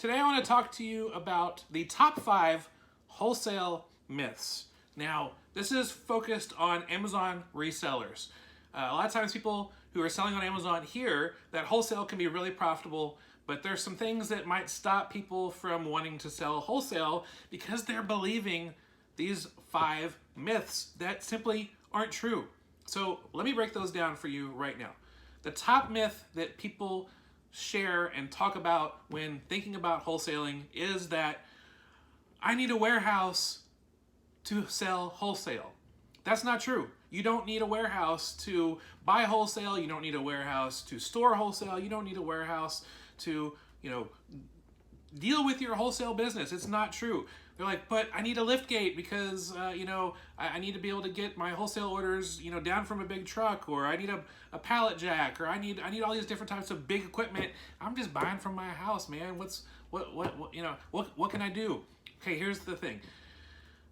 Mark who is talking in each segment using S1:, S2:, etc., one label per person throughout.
S1: Today I want to talk to you about the top 5 wholesale myths. Now, this is focused on Amazon resellers. A lot of times people who are selling on Amazon hear that wholesale can be really profitable, but there's some things that might stop people from wanting to sell wholesale because they're believing these 5 myths that simply aren't true. So let me break those down for you right now. The top myth that people share and talk about when thinking about wholesaling is that I need a warehouse to sell wholesale. That's not true. You don't need a warehouse to buy wholesale. You don't need a warehouse to store wholesale. You don't need a warehouse to, deal with your wholesale business. It's not true. They're like, but I need a lift gate because, I need to be able to get my wholesale orders, down from a big truck, or I need a pallet jack, or I need all these different types of big equipment. I'm just buying from my house, man. What can I do? Okay, here's the thing.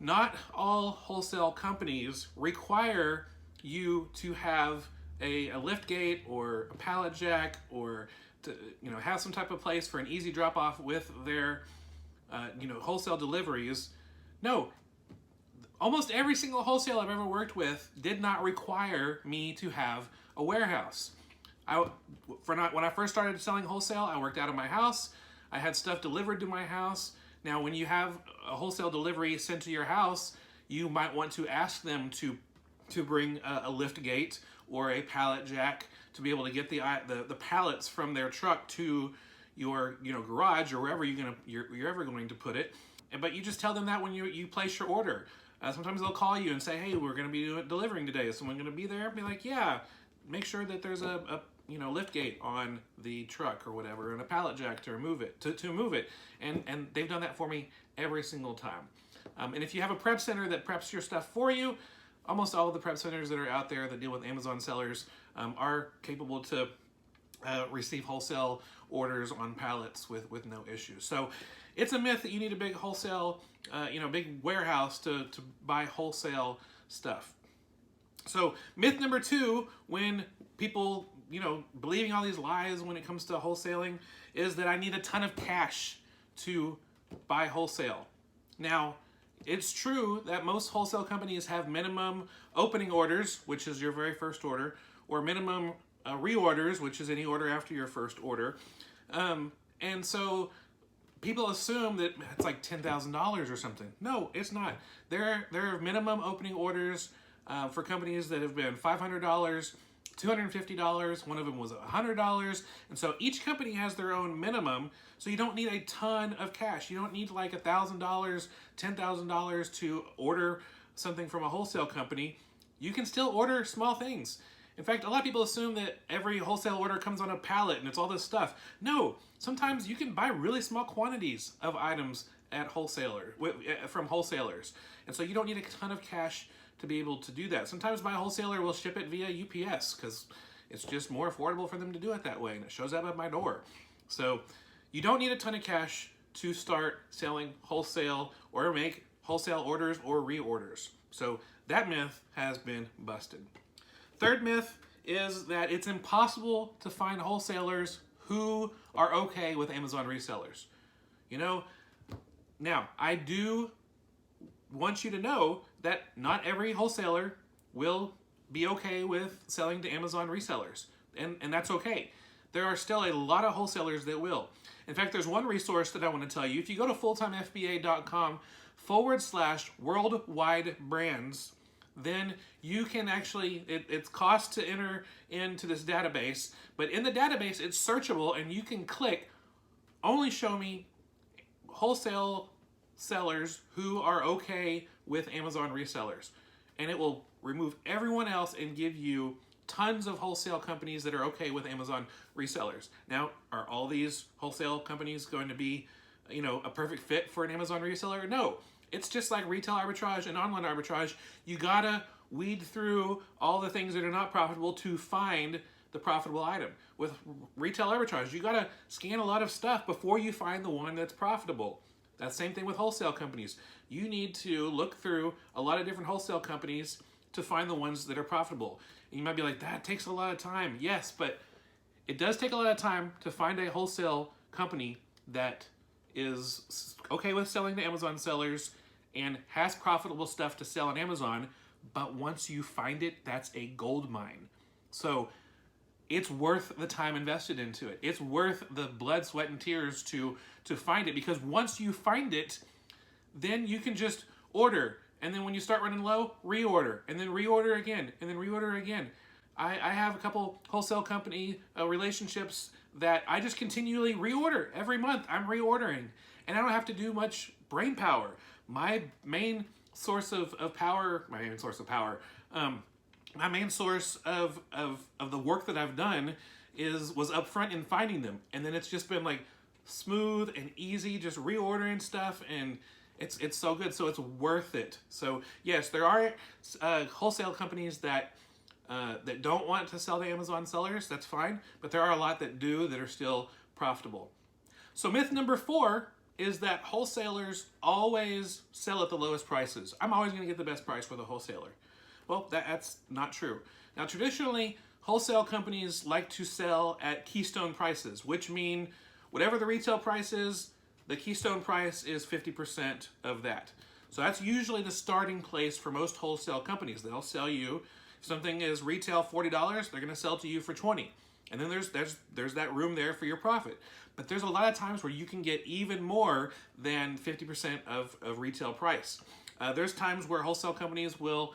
S1: Not all wholesale companies require you to have a lift gate or a pallet jack or to have some type of place for an easy drop off with their wholesale deliveries. No, almost every single wholesale I've ever worked with did not require me to have a warehouse. When I first started selling wholesale, I worked out of my house. I had stuff delivered to my house. Now, when you have a wholesale delivery sent to your house, you might want to ask them to bring a lift gate or a pallet jack to be able to get the pallets from their truck to your garage or wherever you're ever going to put it. But you just tell them that when you place your order. Sometimes they'll call you and say, hey, we're going to be delivering today. Is someone going to be there? Be like, yeah. Make sure that there's a lift gate on the truck or whatever, and a pallet jack to remove it, to move it. And they've done that for me every single time. And if you have a prep center that preps your stuff for you, almost all of the prep centers that are out there that deal with Amazon sellers are capable to receive wholesale orders on pallets with no issues. So it's a myth that you need a big wholesale, big warehouse to buy wholesale stuff. So myth number 2, when people, believing all these lies when it comes to wholesaling, is that I need a ton of cash to buy wholesale. Now, it's true that most wholesale companies have minimum opening orders, which is your very first order, or minimum reorders, which is any order after your first order. And so people assume that it's like $10,000 or something. No, it's not. There are minimum opening orders for companies that have been $500, $250, one of them was $100, and so each company has their own minimum, so you don't need a ton of cash. You don't need like $1,000, $10,000 to order something from a wholesale company. You can still order small things. In fact, a lot of people assume that every wholesale order comes on a pallet and it's all this stuff. No, sometimes you can buy really small quantities of items at from wholesalers, and so you don't need a ton of cash to be able to do that. Sometimes my wholesaler will ship it via UPS because it's just more affordable for them to do it that way, and it shows up at my door. So you don't need a ton of cash to start selling wholesale or make wholesale orders or reorders. So that myth has been busted. Third myth is that it's impossible to find wholesalers who are okay with Amazon resellers. Now I do want you to know that not every wholesaler will be okay with selling to Amazon resellers, and that's okay. There are still a lot of wholesalers that will. In fact, there's one resource that I want to tell you. If you go to fulltimefba.com/worldwide brands, then you can actually, it's cost to enter into this database, but in the database it's searchable, and you can click only show me wholesale sellers who are okay with Amazon resellers, and it will remove everyone else and give you tons of wholesale companies that are okay with Amazon resellers. Now, are all these wholesale companies going to be, a perfect fit for an Amazon reseller? No. It's just like retail arbitrage and online arbitrage. You gotta weed through all the things that are not profitable to find the profitable item. With retail arbitrage, you gotta scan a lot of stuff before you find the one that's profitable. That's the same thing with wholesale companies. You need to look through a lot of different wholesale companies to find the ones that are profitable. And you might be like, that takes a lot of time. Yes, but it does take a lot of time to find a wholesale company that is okay with selling to Amazon sellers and has profitable stuff to sell on Amazon, but once you find it, that's a gold mine. So it's worth the time invested into it. It's worth the blood, sweat, and tears to find it, because once you find it, then you can just order, and then when you start running low, reorder, and then reorder again, and then reorder again. I have a couple wholesale company relationships that I just continually reorder. Every month I'm reordering, and I don't have to do much brain power. My main source of power, my main source of the work that I've done was upfront in finding them, and then it's just been like smooth and easy, just reordering stuff, and it's so good, so it's worth it. So yes, there are wholesale companies that don't want to sell to Amazon sellers. That's fine, but there are a lot that do, that are still profitable. So myth number 4 is that wholesalers always sell at the lowest prices. I'm always going to get the best price for the wholesaler. Well, that's not true. Now, traditionally, wholesale companies like to sell at keystone prices, which mean whatever the retail price is, the keystone price is 50% of that. So that's usually the starting place for most wholesale companies. They'll sell you, if something is retail $40, they're going to sell to you for $20. And then there's that room there for your profit. But there's a lot of times where you can get even more than 50% of retail price. There's times where wholesale companies will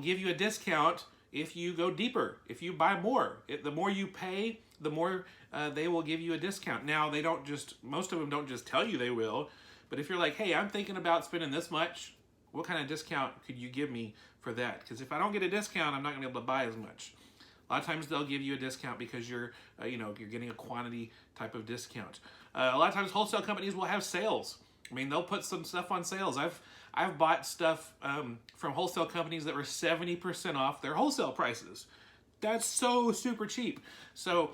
S1: give you a discount if you go deeper, if you buy more. The more you pay, the more they will give you a discount. Now, most of them don't just tell you they will, but if you're like, hey, I'm thinking about spending this much, what kind of discount could you give me for that? Because if I don't get a discount, I'm not going to be able to buy as much. A lot of times they'll give you a discount because you're getting a quantity type of discount. A lot of times wholesale companies will have sales. I mean, they'll put some stuff on sales. I've bought stuff from wholesale companies that were 70% off their wholesale prices. That's so super cheap. So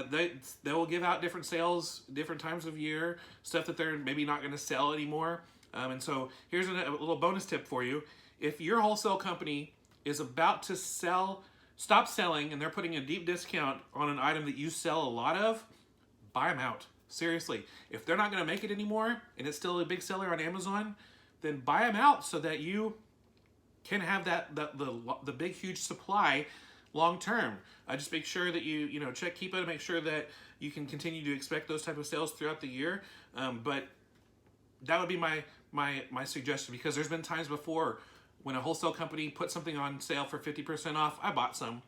S1: they will give out different sales, different times of year, stuff that they're maybe not going to sell anymore. And so here's a little bonus tip for you. If your wholesale company is about to stop selling, and they're putting a deep discount on an item that you sell a lot of, buy them out. Seriously. If they're not going to make it anymore, and it's still a big seller on Amazon, then buy them out so that you can have the big, huge supply long term. Just make sure that you keep it, make sure that you can continue to expect those type of sales throughout the year. But that would be my suggestion, because there's been times before when a wholesale company put something on sale for 50% off, I bought some.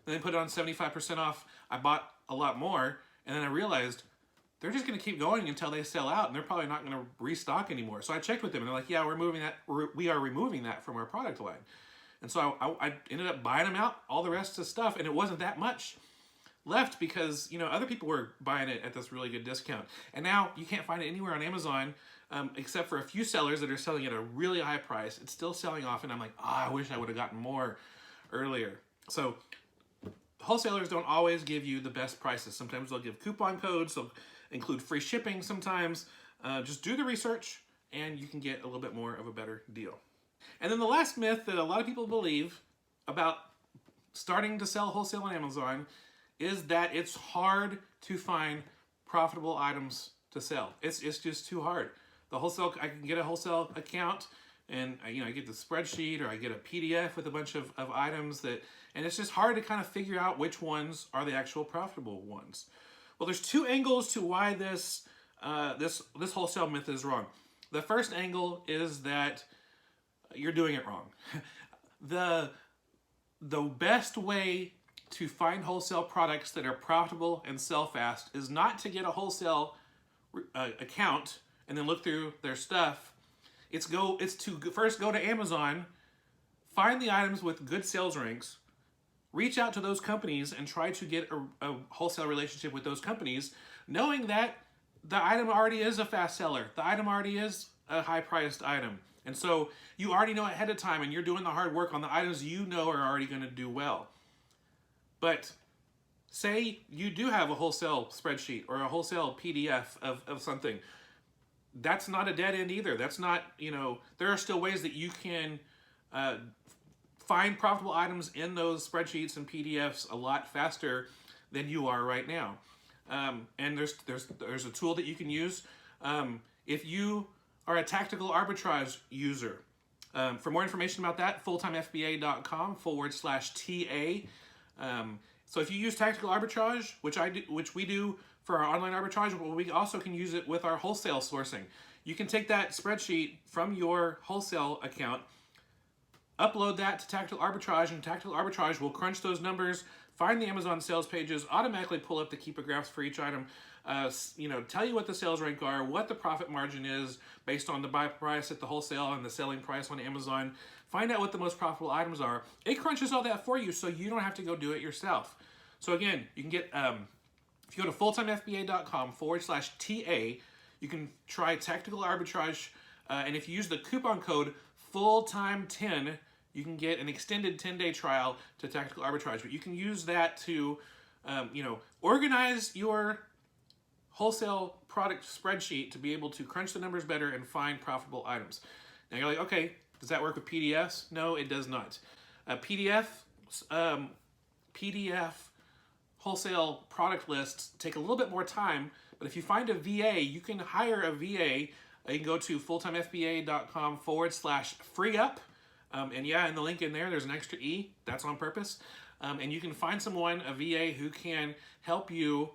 S1: Then they put it on 75% off, I bought a lot more, and then I realized they're just going to keep going until they sell out, and they're probably not going to restock anymore. So I checked with them, and they're like, yeah, we are removing that from our product line. And so I ended up buying them out, all the rest of the stuff, and it wasn't that much left because, other people were buying it at this really good discount. And now you can't find it anywhere on Amazon except for a few sellers that are selling at a really high price. It's still selling off, and I'm like, I wish I would have gotten more earlier. So wholesalers don't always give you the best prices. Sometimes they'll give coupon codes, they'll include free shipping sometimes. Just do the research, and you can get a little bit more of a better deal. And then the last myth that a lot of people believe about starting to sell wholesale on Amazon is that it's hard to find profitable items to sell. It's just too hard. I can get a wholesale account, and I get the spreadsheet, or I get a PDF with a bunch of items and it's just hard to kind of figure out which ones are the actual profitable ones. Well, there's 2 angles to why this wholesale myth is wrong. The first angle is that you're doing it wrong. The best way to find wholesale products that are profitable and sell fast is not to get a wholesale account and then look through their stuff. It's to first go to Amazon, find the items with good sales ranks, reach out to those companies and try to get a wholesale relationship with those companies, knowing that the item already is a fast seller. The item already is a high-priced item. And so you already know ahead of time, and you're doing the hard work on the items you know are already going to do well. But say you do have a wholesale spreadsheet or a wholesale PDF of something. That's not a dead end either. That's not, there are still ways that you can find profitable items in those spreadsheets and PDFs a lot faster than you are right now. And there's a tool that you can use. if you are a tactical arbitrage user, for more information about that, fulltimefba.com/TA. So if you use tactical arbitrage, which we do for our online arbitrage, well, we also can use it with our wholesale sourcing. You can take that spreadsheet from your wholesale account, upload that to tactical arbitrage, and tactical arbitrage will crunch those numbers, find the Amazon sales pages, automatically pull up the keeper graphs for each item, tell you what the sales rank are, what the profit margin is based on the buy price at the wholesale and the selling price on Amazon. Find out what the most profitable items are. It crunches all that for you, so you don't have to go do it yourself. So again, you can get, if you go to fulltimefba.com/TA, you can try tactical arbitrage, and if you use the coupon code FULLTIME10, you can get an extended 10-day trial to tactical arbitrage. But you can use that to, organize your wholesale product spreadsheet to be able to crunch the numbers better and find profitable items. Now you're like, okay, does that work with PDFs? No, it does not. PDF wholesale product lists take a little bit more time, but if you find a VA, you can hire a VA. You can go to fulltimefba.com/free-up. And yeah, in the link in there's an extra E. That's on purpose. And you can find someone, a VA, who can help you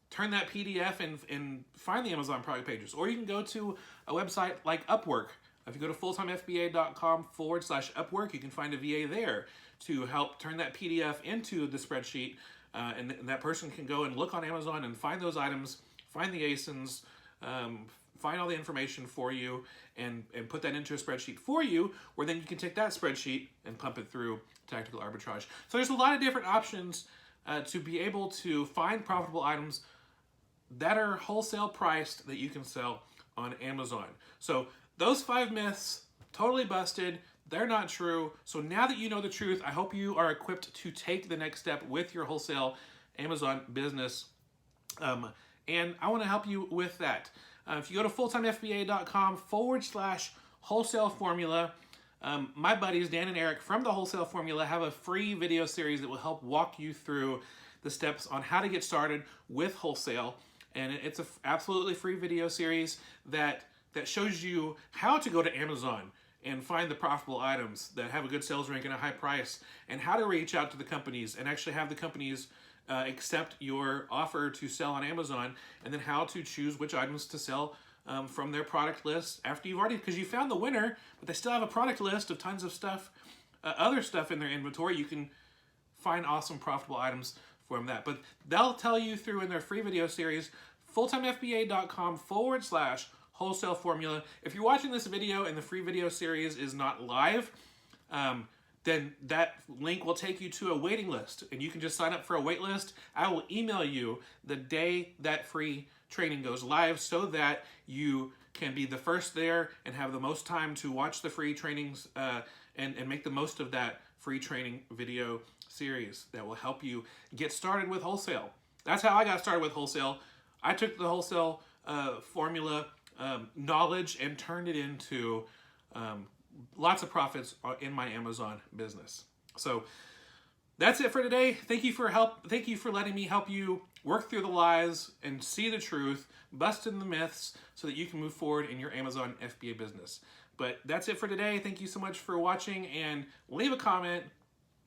S1: turn that PDF and find the Amazon product pages. Or you can go to a website like Upwork. If you go to fulltimefba.com/Upwork, you can find a VA there to help turn that PDF into the spreadsheet. And that person can go and look on Amazon and find those items, find the ASINs, find all the information for you, and put that into a spreadsheet for you, where then you can take that spreadsheet and pump it through tactical arbitrage. So there's a lot of different options to be able to find profitable items that are wholesale priced that you can sell on Amazon. So those 5 myths, totally busted. They're not true. So now that you know the truth, I hope you are equipped to take the next step with your wholesale Amazon business. And I want to help you with that. If you go to fulltimefba.com/wholesale formula, my buddies Dan and Eric from the Wholesale Formula have a free video series that will help walk you through the steps on how to get started with wholesale. And it's an absolutely free video series that shows you how to go to Amazon and find the profitable items that have a good sales rank and a high price, and how to reach out to the companies and actually have the companies accept your offer to sell on Amazon, and then how to choose which items to sell from their product list after you've already, because you found the winner, but they still have a product list of tons of stuff, other stuff in their inventory. You can find awesome profitable items from that. But they'll tell you through in their free video series, fulltimefba.com/wholesale formula. If you're watching this video and the free video series is not live, then that link will take you to a waiting list, and you can just sign up for a wait list. I will email you the day that free training goes live so that you can be the first there and have the most time to watch the free trainings and make the most of that free training video series that will help you get started with wholesale. That's how I got started with wholesale. I took the wholesale formula knowledge and turned it into lots of profits in my Amazon business. So that's it for today. Thank you for letting me help you work through the lies and see the truth, busting the myths, so that you can move forward in your Amazon FBA business. But that's it for today. Thank you so much for watching, and leave a comment,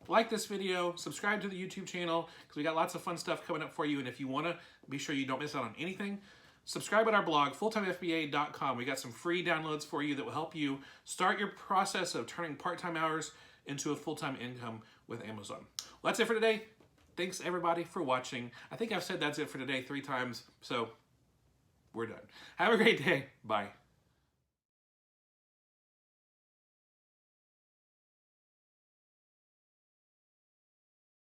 S1: like this video, subscribe to the YouTube channel, because we got lots of fun stuff coming up for you. And if you want to be sure you don't miss out on anything, subscribe at our blog, fulltimefba.com. We got some free downloads for you that will help you start your process of turning part-time hours into a full-time income with Amazon. Well, that's it for today. Thanks, everybody, for watching. I think I've said that's it for today 3 times, so we're done. Have a great day. Bye.